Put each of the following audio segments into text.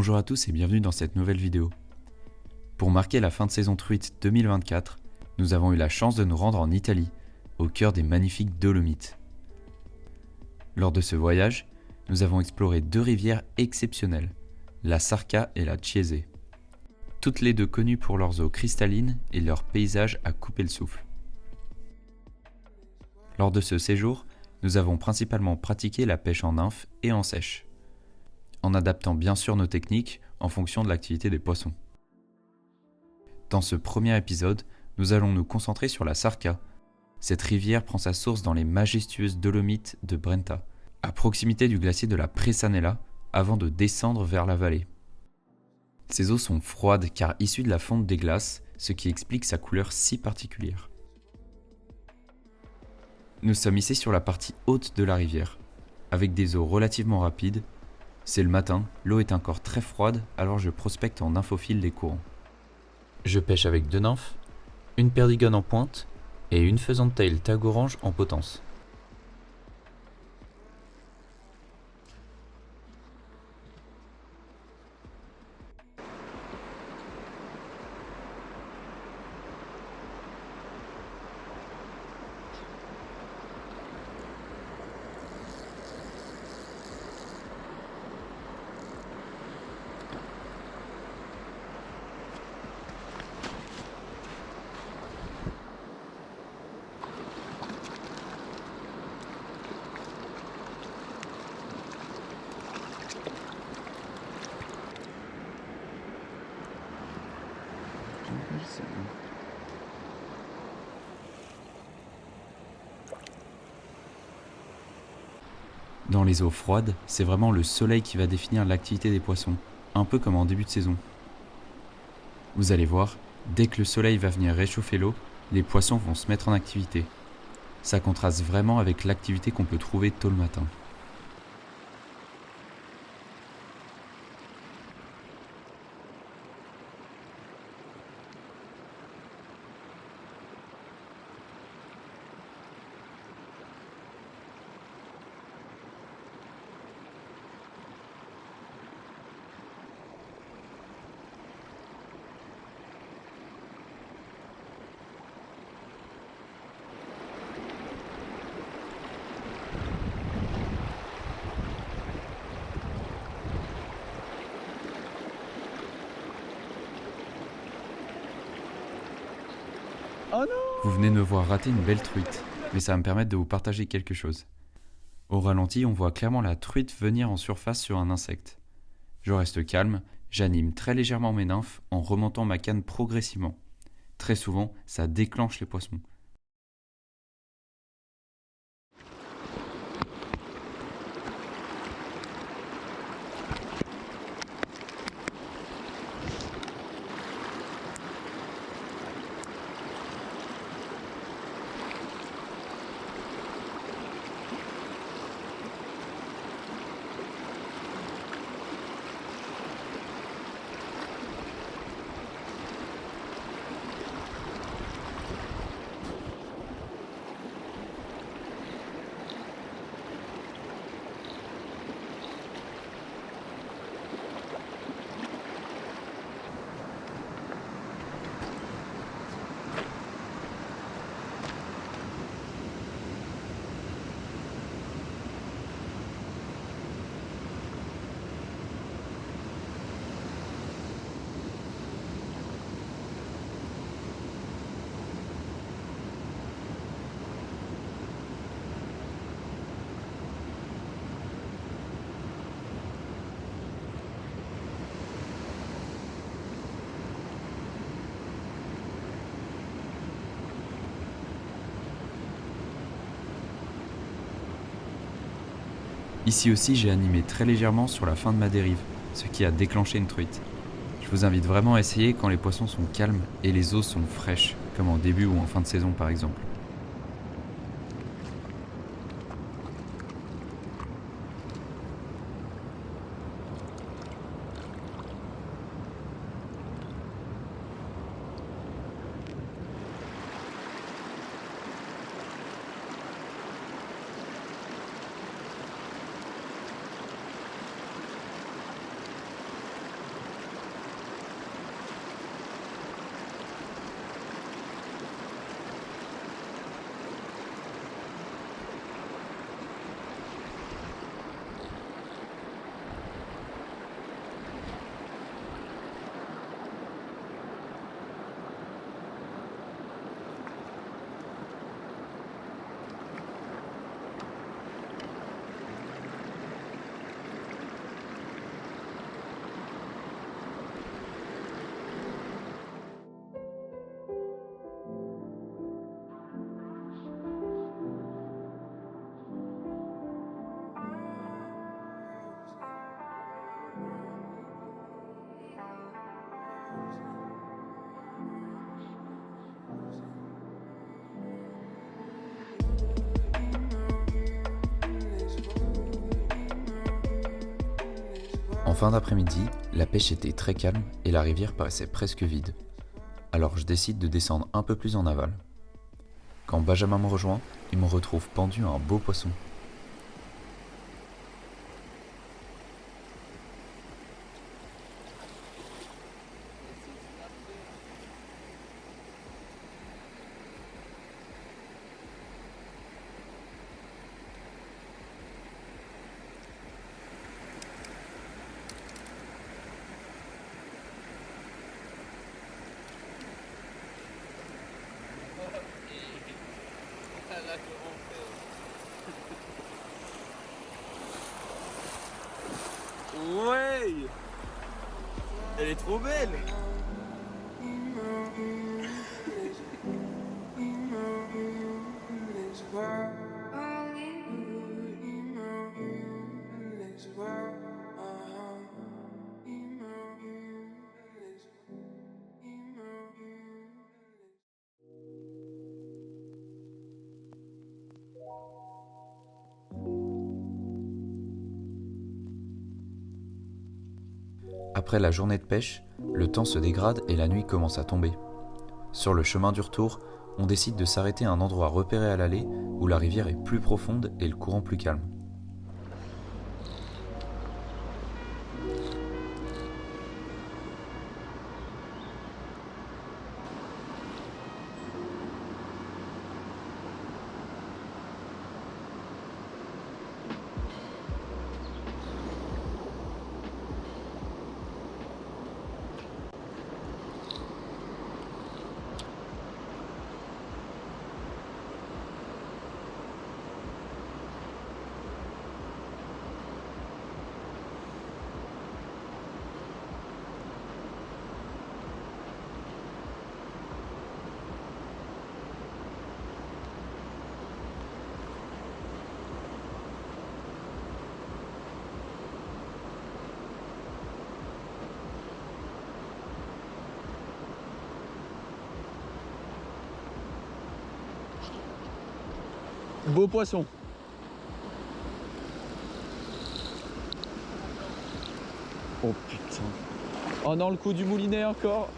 Bonjour à tous et bienvenue dans cette nouvelle vidéo. Pour marquer la fin de saison truite 2024, nous avons eu la chance de nous rendre en Italie, au cœur des magnifiques Dolomites. Lors de ce voyage, nous avons exploré deux rivières exceptionnelles, la Sarca et la Chiese. Toutes les deux connues pour leurs eaux cristallines et leurs paysages à couper le souffle. Lors de ce séjour, nous avons principalement pratiqué la pêche en nymphe et en sèche, en adaptant bien sûr nos techniques en fonction de l'activité des poissons. Dans ce premier épisode, nous allons nous concentrer sur la Sarca. Cette rivière prend sa source dans les majestueuses Dolomites de Brenta, à proximité du glacier de la Presanella, avant de descendre vers la vallée. Ces eaux sont froides car issues de la fonte des glaces, ce qui explique sa couleur si particulière. Nous sommes ici sur la partie haute de la rivière, avec des eaux relativement rapides. C'est le matin, l'eau est encore très froide, alors je prospecte en nymphophile des courants. Je pêche avec deux nymphes, une perdigone en pointe et une faisante tail tag orange en potence. Dans les eaux froides, c'est vraiment le soleil qui va définir l'activité des poissons, un peu comme en début de saison. Vous allez voir, dès que le soleil va venir réchauffer l'eau, les poissons vont se mettre en activité. Ça contraste vraiment avec l'activité qu'on peut trouver tôt le matin. Oh non! Vous venez de me voir rater une belle truite, mais ça va me permettre de vous partager quelque chose. Au ralenti, on voit clairement la truite venir en surface sur un insecte. Je reste calme, j'anime très légèrement mes nymphes en remontant ma canne progressivement. Très souvent, ça déclenche les poissons. Ici aussi, j'ai animé très légèrement sur la fin de ma dérive, ce qui a déclenché une truite. Je vous invite vraiment à essayer quand les poissons sont calmes et les eaux sont fraîches, comme en début ou en fin de saison par exemple. En fin d'après-midi, la pêche était très calme et la rivière paraissait presque vide. Alors je décide de descendre un peu plus en aval. Quand Benjamin me rejoint, il me retrouve pendu à un beau poisson. Ouais, elle est trop belle. Après la journée de pêche, le temps se dégrade et la nuit commence à tomber. Sur le chemin du retour, on décide de s'arrêter à un endroit repéré à l'allée où la rivière est plus profonde et le courant plus calme. Beau poisson. Oh putain. Oh non, le coup du moulinet encore.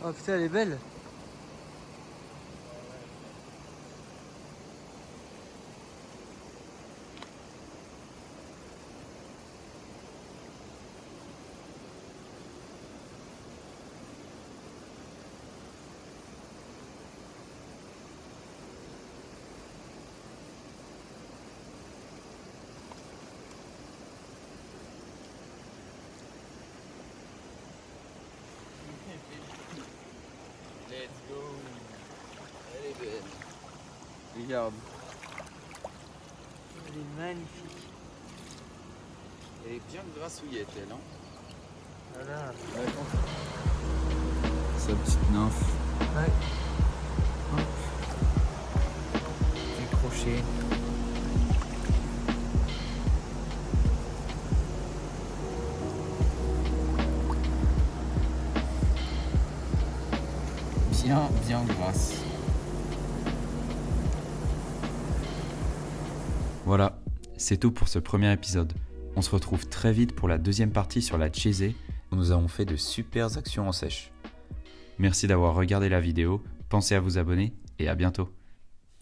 Oh putain, elle est belle. Let's go. Elle est belle. Regarde. Elle est magnifique. Elle est bien grassouillette, elle, hein. Voilà. Sa petite nymphe. Ouais. J'ai crochet. Bien grasse. Voilà, c'est tout pour ce premier épisode. On se retrouve très vite pour la deuxième partie sur la Chesée, où nous avons fait de super actions en sèche. Merci d'avoir regardé la vidéo, pensez à vous abonner et à bientôt.